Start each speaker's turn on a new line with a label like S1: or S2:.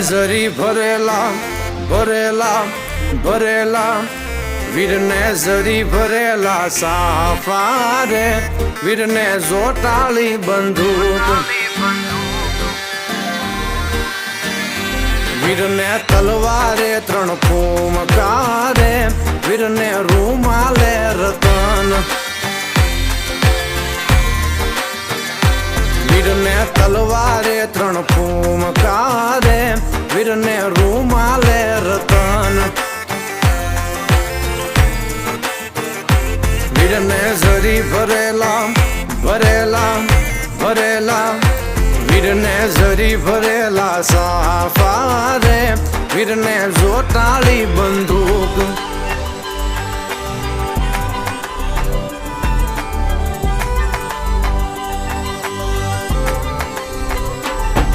S1: ઝરી ભરેલા ભરેલા ભરેલા વીરને ઝરી ભરેલા સાફા રે વીરને જોટાળી બંદૂક વીરને તલવારે 3 ફૂમકારે વીરને રૂમાલે રતન વીરને તલવારે 3 ફૂમકારે વીરને રૂમાલે રતન વીરને ઝરી ભરેલા ભરેલા ભરેલા વીરને ઝરી ભરેલા સાફા રે વીરને જોટાળી બંદૂક